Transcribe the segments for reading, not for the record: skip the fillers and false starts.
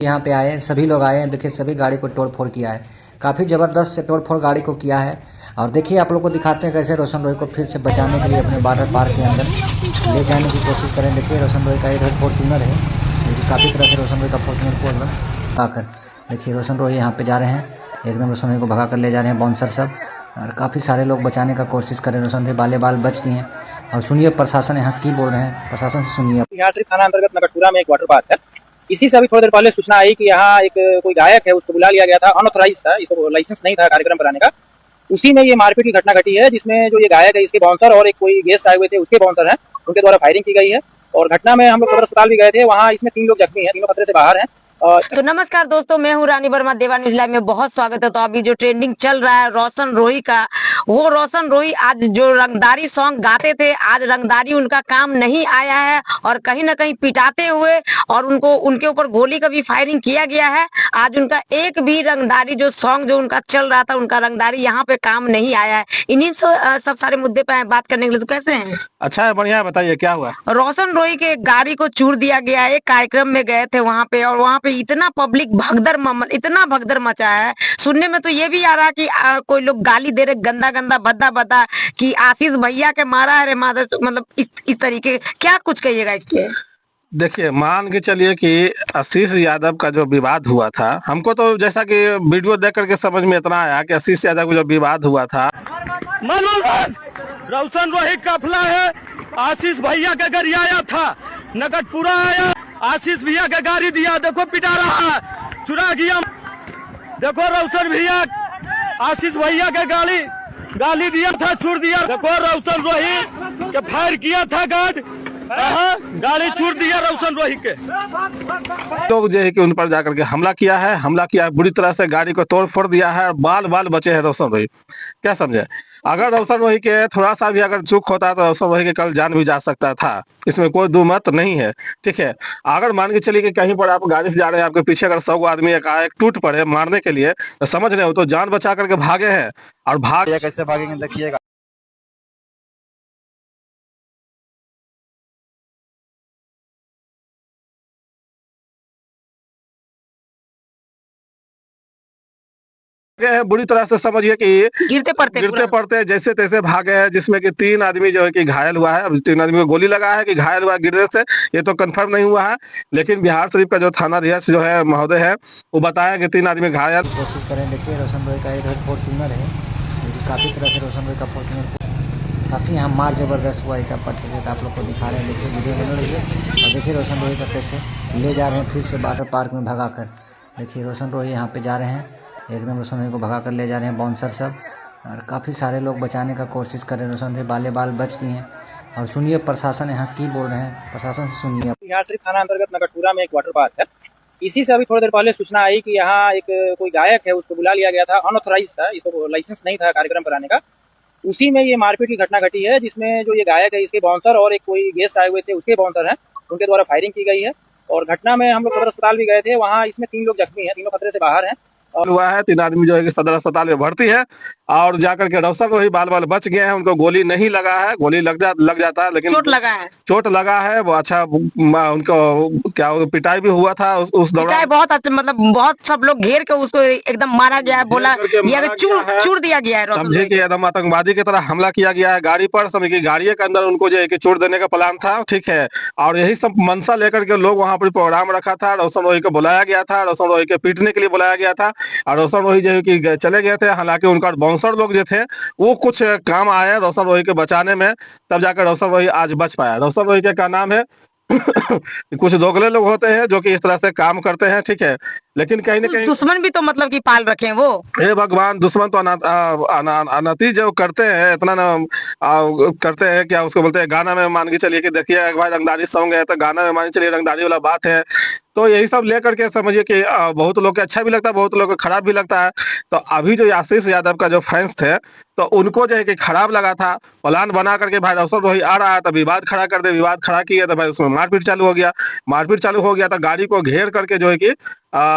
यहाँ पे आए सभी लोग आए हैं, देखिए सभी गाड़ी को तोड़ फोड़ किया है, काफ़ी ज़बरदस्त से तोड़ फोड़ गाड़ी को किया है। और देखिए आप लोग को दिखाते हैं कैसे रोशन रोय को फिर से बचाने के लिए अपने वाटर पार्क के अंदर ले जाने की कोशिश करें। देखिए रोशन रोय का इधर फॉर्चूनर है, जो काफ़ी तरह से रोशन रोय का फॉर्चूनर को एकदम आकर देखिए रोशन रोय यहाँ पे जा रहे हैं, एकदम रोशन रोय को भगा कर ले जा रहे हैं बाउंसर सब। और काफ़ी सारे लोग बचाने का कोशिश कर रहे हैं, रोशन रोय बाले बाल बच गए हैं। और सुनिए प्रशासन यहाँ की बोल रहे हैं, प्रशासन से सुनिए। यहाँ सिर्फ थाना अंतर्गत नगरपुरा में एक वाटर पार्क है। इसी से अभी थोड़ी देर पहले सूचना आई कि यहाँ एक कोई गायक है, उसको बुला लिया गया था, अनऑथराइज था, इसको लाइसेंस नहीं था कार्यक्रम कराने का। उसी में ये मारपीट की घटना घटी है, जिसमें जो ये गायक है इसके बाउंसर और एक कोई गेस्ट आए हुए थे उसके बाउंसर हैं, उनके द्वारा फायरिंग की गई है। और घटना में हम लोग सदर अस्पताल भी गए थे, वहाँ इसमें 3 लोग जख्मी हैं, तीनों खतरे से बाहर हैं। तो नमस्कार दोस्तों, मैं हूँ रानी वर्मा, देवा न्यूज लाइव में बहुत स्वागत है। तो अभी जो ट्रेंडिंग चल रहा है रोशन रोही का, वो रोशन रोही आज जो रंगदारी सॉन्ग गाते थे, आज रंगदारी उनका काम नहीं आया है और कहीं ना कहीं पिटाते हुए और उनके ऊपर गोली का भी फायरिंग किया गया है। आज उनका एक भी रंगदारी जो सॉन्ग जो उनका चल रहा था, उनका रंगदारी यहाँ पे काम नहीं आया है। इन्हीं सब सारे मुद्दे पे बात करने के लिए। तो कैसे हैं? अच्छा है, बढ़िया है, बताइए क्या हुआ। रोशन रोही के गाड़ी को चूर दिया गया है, कार्यक्रम में गए थे वहां पे, और वहां पे इतना पब्लिक इतना भगदड़ मचा है। सुनने में तो ये भी आ रहा कि कोई लोग गाली दे रहे, गंदा गंदा भद्दा भद्दा, कि आशीष भैया के मारा है रे मादर, मतलब इस तरीके। क्या कुछ कहिएगा इसके? देखिए, मान के चलिए कि आशीष यादव का जो विवाद हुआ था, हमको तो जैसा कि वीडियो देख करके समझ में इतना आया कि आशीष यादव का जो विवाद हुआ था, रोशन रोही काफिला है, आशीष भैया का गाड़ी आया था, नगरपुरा आया, आशीष भैया का गाड़ी दिया, देखो पिटा रहा है, चुरा गया। देखो रोशन भैया आशीष भैया का गाली दिया था, छुड़ दिया। देखो रोशन रोही के फायर किया था गाड़ी छूट दिया रोशन रोही के। लोग जो है कि उन पर जाकर के हमला किया है, बुरी तरह से गाड़ी को तोड़ फोड़ दिया है और बाल बाल बचे हैं रोशन रोही। क्या समझे, अगर रोशन रोही के थोड़ा सा भी अगर चूक होता तो रोशन रोही के कल जान भी जा सकता था, इसमें कोई दो मत नहीं है। ठीक है, अगर मान के चलिए कि कहीं पर आप गाड़ी से जा रहे हैं, आपके पीछे अगर 100 आदमी एक टूट पड़े मारने के लिए, तो समझ रहे हो, तो जान बचा करके भागे हैं। और कैसे भागेंगे देखिएगा। बुरी तरह से समझिए कि गिरते पड़ते जैसे तैसे भागे हैं, जिसमें कि 3 आदमी जो है कि घायल हुआ है। अब 3 आदमी को गोली लगा है कि घायल हुआ गिरने से, ये तो कंफर्म नहीं हुआ है। लेकिन बिहार शरीफ का जो थाना अध्यक्ष जो है महोदय है, वो बताया कि 3 आदमी घायल। कोशिश करें। देखिए रोशन रोय का इधर फॉर्चूनर है, जो काफ़ी तरह से रोशन रोय का फॉर्चूनर काफ़ी यहाँ मार जबरदस्त हुआ इतना पट्टे से, आप लोग को दिखा रहे हैं। देखिए वीडियो बना रही है और देखिए रोशन रोही का कैसे ले जा रहे हैं फिर से वाटर पार्क में भगा कर। देखिए रोशन रोही यहाँ पे जा रहे हैं, एकदम रोशन रोही को भगा कर ले जा रहे हैं बाउंसर सब। और काफ़ी सारे लोग बचाने का कोशिश कर रहे हैं, रोशन रोही बाले बाल बच गए हैं। और सुनिए प्रशासन यहाँ की बोल रहे हैं, प्रशासन से सुनिए। यहाँ सिर्फ थाना अंतर्गत नगरपुरा में एक वाटर पार्क है। इसी से अभी थोड़ी देर पहले सूचना आई कि यहाँ एक कोई गायक है, उसको बुला लिया गया था, अनऑथराइज था, इसको लाइसेंस नहीं था कार्यक्रम कराने का। उसी में ये मारपीट की घटना घटी है, जिसमें जो ये गायक है इसके बाउंसर और एक कोई गेस्ट आए हुए थे उसके बाउंसर हैं, उनके द्वारा फायरिंग की गई है। और घटना में हम लोग सदर अस्पताल भी गए थे, वहाँ इसमें 3 लोग जख्मी हैं, तीनों खतरे से बाहर हैं। हुआ है 3 आदमी जो है कि सदर अस्पताल में भर्ती है, और जाकर के रोशन रोही बाल बाल बच गए हैं। उनको गोली नहीं लगा है, गोली लग जाता है, लेकिन चोट लगा है। वो अच्छा, उनको क्या पिटाई भी हुआ था उस दौरान। बहुत अच्छा, मतलब बहुत सब लोग घेर के उसको एकदम मारा गया है, बोला चूर दिया गया है। समझे कि एकदम आतंकवादी की तरह हमला किया गया है गाड़ी पर। समझ की गाड़ी के अंदर उनको जो है कि चोट देने का प्लान था। ठीक है, और यही सब मंशा लेकर के लोग वहाँ पर प्रोग्राम रखा था, रोशन रोही को बुलाया गया था, रोशन रोही के पीटने के लिए बुलाया गया था। और रोशन रोही जो है कि चले गए थे, हालांकि उनका बाउंसर लोग जो थे वो कुछ काम आए रोशन रोही के बचाने में, तब जाकर रोशन रोही आज बच पाया। रोशन रोही के क्या नाम है कुछ दोगले लोग होते हैं जो कि इस तरह से काम करते हैं। ठीक है, लेकिन कहीं ना कहीं दुश्मन भी तो मतलब कि पाल रखे हैं वो। हे भगवान, दुश्मन तो अनति जो करते हैं, इतना ना करते हैं, क्या उसको बोलते हैं, गाना में मान के चलिए कि देखिए एक भाई रंगदारी सॉन्ग है, तो गाना में मान के चलिए रंगदारी वाला बात है। तो यही सब लेकर के समझिए कि बहुत लोग को अच्छा भी लगता है, बहुत लोग को खराब भी लगता है। तो अभी जो आशीष यादव का जो फैंस थे, तो उनको जो है कि खराब लगा था, प्लान बना करके भाई रोशन रोही आ रहा है तो विवाद खड़ा कर दे, विवाद खड़ा किया तो भाई उसमें मारपीट चालू हो गया तो गाड़ी को घेर करके जो है कि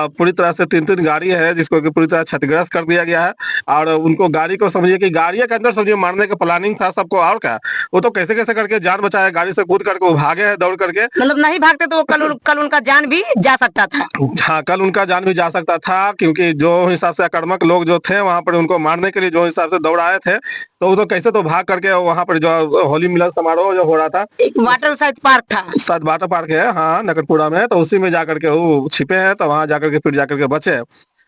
पूरी तरह से 3-3 गाड़ी है जिसको कि पूरी तरह क्षतिग्रस्त कर दिया गया है। और उनको गाड़ी को समझिए कि गाड़ी के अंदर समझिए मारने का प्लानिंग था सबको, और क्या वो तो कैसे कैसे करके जान बचाया, गाड़ी से कूद करके वो भागे हैं दौड़ करके। मतलब नहीं भागते तो वो कल उनका जान भी जा सकता था। हाँ, कल उनका जान भी जा सकता था, क्योंकि जो हिसाब से आक्रामक लोग जो थे वहां पर उनको मारने के लिए जो हिसाब से दौड़ आए थे, तो वो तो कैसे तो भाग करके वहां पर जो होली मिलन समारोह जो हो रहा था, एक वाटर साइड पार्क था, शायद वाटर पार्क है, हाँ, नगरपुरा में, तो उसी में जाकर के वो छिपे हैं, तो वहां जाकर के फिर जाकर के बचे।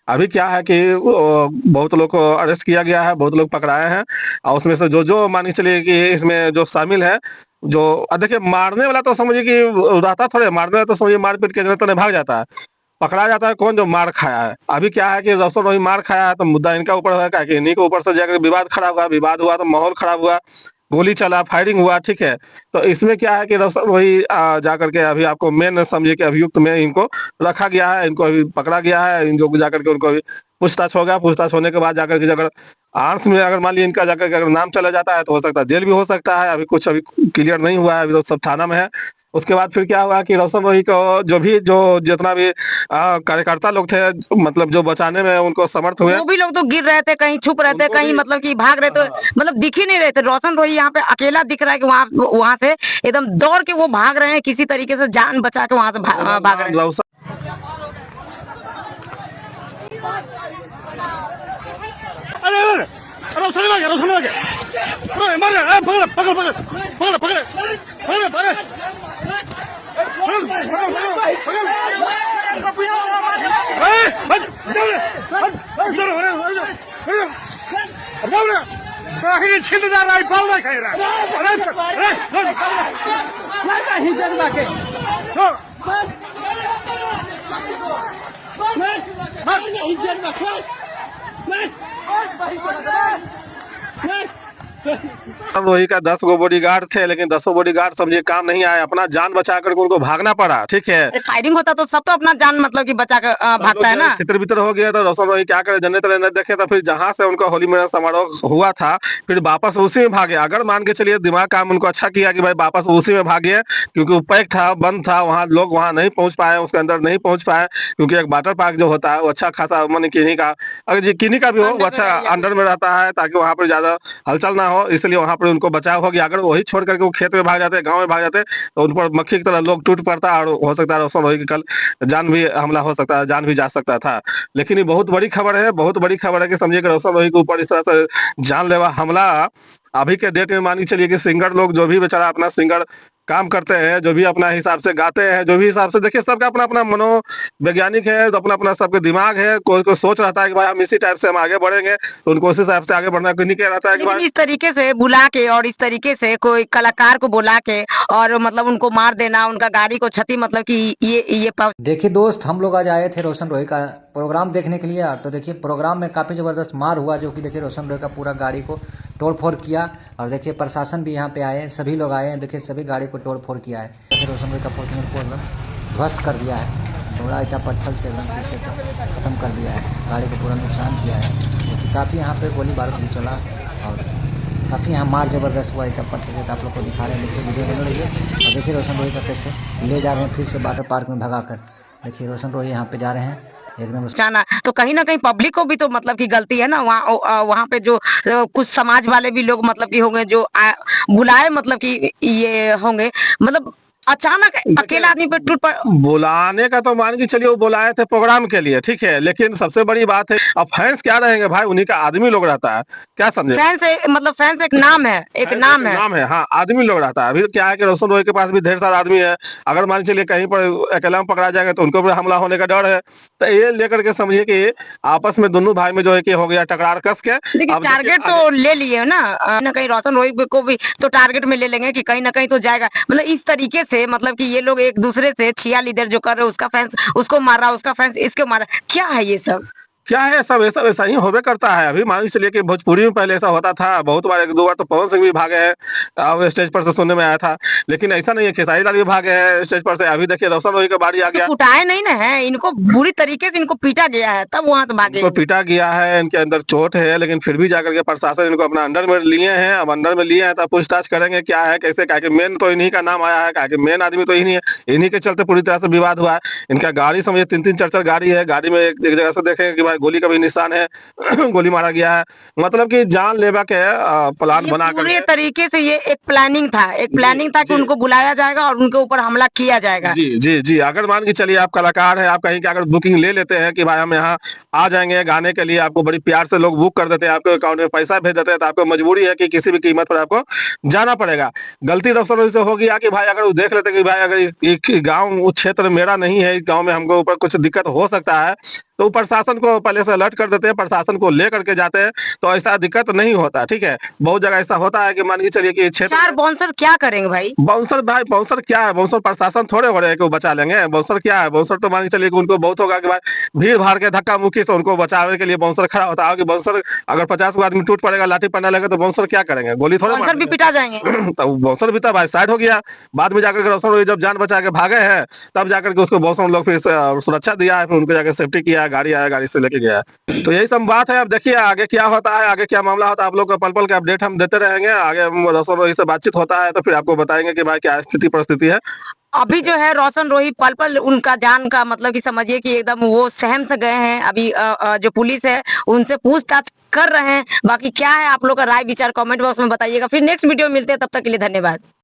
अभी क्या है कि बहुत लोग को अरेस्ट किया गया है, बहुत लोग पकड़ाए हैं, और उसमें से जो जो मान के चलिए कि इसमें जो शामिल है, जो देखिए मारने वाला तो समझिए कि रहता थोड़े, मारने वाला तो समझिए मारपीट के जरिए तो भाग जाता है, पकड़ा जाता है कौन, जो मार खाया है। अभी क्या है कि रोशन रोही मार खाया है, तो मुद्दा इनका ऊपर है, कि इन्हीं के ऊपर से जाकर विवाद खड़ा हुआ, विवाद हुआ तो माहौल खराब हुआ, गोली चला, फायरिंग हुआ, ठीक है। तो इसमें क्या है कि रोशन रोही जाकर के अभी आपको मेन समझिए कि अभियुक्त में इनको रखा गया है, इनको अभी पकड़ा गया है, इन जो जाकर के उनको अभी पूछताछ होगा, पूछताछ होने के बाद जाकर के अगर आर्म्स में अगर मान लीजिए इनका जाकर के अगर नाम चला जाता है तो हो सकता है जेल भी हो सकता है। अभी कुछ अभी क्लियर नहीं हुआ है, अभी तो सब थाना में है। उसके बाद फिर क्या हुआ कि रोशन रोही को जो जितना भी कार्यकर्ता लोग थे, मतलब जो बचाने में उनको समर्थ हुए, वो भी लोग तो गिर रहे थे, कहीं छुप रहे थे, कहीं मतलब कि भाग रहे थे, मतलब दिख ही नहीं रहे थे। रोशन रोही यहाँ पे अकेला दिख रहा है कि वहां से एकदम दौड़ के वो भाग रहे हैं, किसी तरीके से जान बचा के वहां से भाग रहे हैं। अरे अरे अरे रोशन आ गया, अरे मार गया, पकड़ पकड़ पकड़ पकड़ पकड़ पकड़ पकड़ छिंददार राइफल ना खाई रहा, रोही का 10 गो बॉडीगार्ड थे, लेकिन 10 बॉडीगार्ड समझिए काम नहीं आए, अपना जान बचा करके उनको भागना पड़ा, ठीक है। फायरिंग होता तो सब तो अपना जान मतलब कि बचा कर भागता है ना। तितर बितर हो गया तो रोशन रोही क्या करे, जन्नत न देखे, तो फिर जहां से उनका होली मिलन समारोह हुआ था फिर वापस उसी में भागे। अगर मान के चलिए दिमाग काम उनको अच्छा किया कि भाई वापस उसी में भागे, क्योंकि वो पैक था, बंद था, वहाँ लोग वहाँ नहीं पहुंच पाए, उसके अंदर नहीं पहुंच पाए, क्योंकि एक वाटर पार्क जो होता है वो अच्छा खासा मान किन्हीं का, अगर किन्हीं का भी हो वो अच्छा अंडर में रहता है, ताकि वहाँ पर ज्यादा हलचल ना हो, इसलिए वहाँ पर उनको बचाव हो गया। अगर वही छोड़ करके वो खेत में भाग जाते, गांव में भाग जाते, तो उन पर मक्खी की तरह लोग टूट पड़ता, और हो सकता है रोशन रोही की कल जान भी हमला हो सकता है, जान भी जा सकता था। लेकिन ये बहुत बड़ी खबर है, बहुत बड़ी खबर है कि समझिए कि रोशन रोही के ऊपर इस तरह से जानलेवा हमला अभी के डेट में मान के चलिए कि सिंगर लोग जो भी बेचारा अपना सिंगर काम करते हैं, जो भी अपना हिसाब से गाते हैं, जो भी हिसाब से, देखिए सबका अपना अपना मनोवैज्ञानिक है, तो अपना अपना सबके दिमाग है, कोई कोई सोच रहता है कि भाई हम इसी टाइप से हम आगे बढ़ेंगे, तो उनको उसी हिसाब से आगे बढ़ना, कोई नहीं कह रहता है कि लेकिन इस तरीके से बुला के और इस तरीके से कोई कलाकार को बुला के और मतलब उनको मार देना, उनका गाड़ी को क्षति, मतलब कि ये देखिए दोस्त, हम लोग आज आए थे रोशन रोही का प्रोग्राम देखने के लिए। तो देखिए प्रोग्राम में काफ़ी ज़बरदस्त मार हुआ, जो कि देखिए रोशन रोही का पूरा गाड़ी को तोड़ फोड़ किया। और देखिए प्रशासन भी यहाँ पे आए हैं, सभी लोग आए हैं, देखिए सभी गाड़ी को तोड़ फोड़ किया है। जैसे रोशन रोही का फॉर्च्यूनर को एकदम ध्वस्त कर दिया है, थोड़ा इतना पत्थर से एकदम शीशे को ख़त्म कर दिया है, गाड़ी को पूरा नुकसान किया है। क्योंकि काफ़ी यहाँ पे गोली बारूद भी चला और काफ़ी यहाँ मार ज़बरदस्त हुआ, इतना पत्थर से। आप लोग को दिखा रहे हैं, देखिए वीडियो बन रही है। और देखिए रोशन रोही का कैसे ले जा रहे हैं फिर से वाटर पार्क में भगा कर। देखिए रोशन रोही यहाँ पे जा रहे हैं एकदम जाना, तो कहीं ना कहीं पब्लिक को भी तो मतलब की गलती है ना। वहाँ पे जो कुछ समाज वाले भी लोग मतलब की होंगे, जो बुलाए मतलब कि ये होंगे, मतलब अचानक अकेला आदमी पे टूट पड़। बुलाने का तो मान के चलिए वो बुलाए थे प्रोग्राम के लिए, ठीक है, लेकिन सबसे बड़ी बात है अब फैंस क्या रहेंगे भाई, उन्हीं का आदमी लोग रहता है, क्या समझे। फैंस मतलब फैंस एक नाम है, एक नाम है, हाँ, आदमी लोग रहता है। अभी क्या है कि रोशन रोही के पास भी ढेर सारा आदमी है, अगर मान चलिए कहीं पर अकेला में पकड़ा जाएगा तो उनको भी हमला होने का डर है। तो ये लेकर के समझिए कि आपस में दोनों भाई में जो है कि हो गया टकरार कस के। देखिए टारगेट तो ले लिए ना, कहीं रोशन रोही को भी तो टारगेट में ले लेंगे कि कहीं ना कहीं तो जाएगा। मतलब इस तरीके से मतलब कि ये लोग एक दूसरे से छिया लीडर जो कर रहे हैं, उसका फैंस उसको मार रहा, उसका फैंस इसको मार रहा, क्या है ये सब। क्या है, सब ऐसा वैसा ही होबे करता है। अभी मान के चलिए कि भोजपुरी में पहले ऐसा होता था, बहुत बार 1-2 बार तो पवन सिंह भी भागे हैं, अब स्टेज पर से सुनने में आया था। लेकिन ऐसा नहीं है, खेसारी लाल भी भागे हैं स्टेज पर से। अभी देखिए रोशन रोही का बारी आ तो गया, कुटाए नहीं ना है, इनको बुरी तरीके से इनको पीटा गया है, तब वहां से भागे। इनको पीटा गया है, इनके अंदर चोट है, लेकिन फिर भी जाकर के प्रशासन इनको अपना अंडर में लिए हैं। अब अंडर में लिए हैं तो पूछताछ करेंगे क्या है कैसे, क्या मेन तो इन्हीं का नाम आया है, क्या मेन आदमी तो इन्हीं है, इन्हीं के चलते पूरी तरह से विवाद हुआ है। इनका गाड़ी समझिए 3-3 4-4 गाड़ी है, गाड़ी में एक जगह से देखेंगे कि भाई गोली का भी निशान है गोली मारा गया है। मतलब कि जानलेवा के प्लान ये बना पूरे करके। तरीके से ये एक प्लानिंग था, एक प्लानिंग था कि जी। उनको बुलाया जाएगा और उनके ऊपर हमला किया जाएगा। जी जी जी, अगर मान के चलिए आप कलाकार हैं, आप कहीं की अगर बुकिंग ले लेते हैं कि भाई हम यहाँ आ जाएंगे गाने के लिए, आपको बड़ी प्यार से लोग बुक कर देते हैं, आपके अकाउंट में पैसा भेज देते हैं, तो आपको मजबूरी है कि किसी भी कीमत पर आपको जाना पड़ेगा। गलती रोशन से हो गया कि भाई अगर वो देख लेते कि भाई अगर इस गाँव उस क्षेत्र मेरा नहीं है, इस गाँव में हमको ऊपर कुछ दिक्कत हो सकता है, तो प्रशासन को पहले से अलर्ट कर देते हैं, प्रशासन को लेकर के जाते हैं, तो ऐसा दिक्कत नहीं होता। ठीक है, बहुत जगह ऐसा होता है कि मान के चलिए कि क्षेत्र 4 बाउंसर क्या करेंगे भाई? बाउंसर, भाई बाउंसर क्या है, बाउंसर प्रशासन थोड़े हो रहे हैं कि वो बचा लेंगे। बाउंसर क्या है, बाउंसर तो मान के चलिए कि उनको बहुत होगा कि भाई भीड़ भाड़ के धक्का मुक्की से उनको बचाने के लिए बाउंसर खड़ा होता है कि बाउंसर अगर 50 आदमी टूट पड़ेगा, लाठी पड़ने लगे तो बाउंसर क्या करेंगे, गोली थोड़े मार बाउंसर भी देंगे। पिटा जाएंगे। तो बाउंसर भी था भाई साइड हो गया। बाद में जाकर के रोशन रोही जब जान बचा के भागे हैं, तब जाकर के उसको बाउंसर लोग फिर सुरक्षा दिया है, फिर उनको जाकर सेफ्टी किया है, गाड़ी आया, गाड़ी से लेके गया है। तो यही सब बात है। अब देखिए आगे क्या होता है, आगे क्या मामला होता है, आप लोग को पल पल के अपडेट हम देते रहेंगे। आगे रोशन रोही से बातचीत होता है तो फिर आपको बताएंगे कि भाई क्या स्थिति परिस्थिति है। अभी जो है रोशन रोही पल पल उनका जान का मतलब कि समझिए कि एकदम वो सहम से गए हैं। अभी जो पुलिस है उनसे पूछताछ कर रहे हैं। बाकी क्या है आप लोग का राय विचार कमेंट बॉक्स में बताइएगा। फिर नेक्स्ट वीडियो में मिलते हैं, तब तक के लिए धन्यवाद।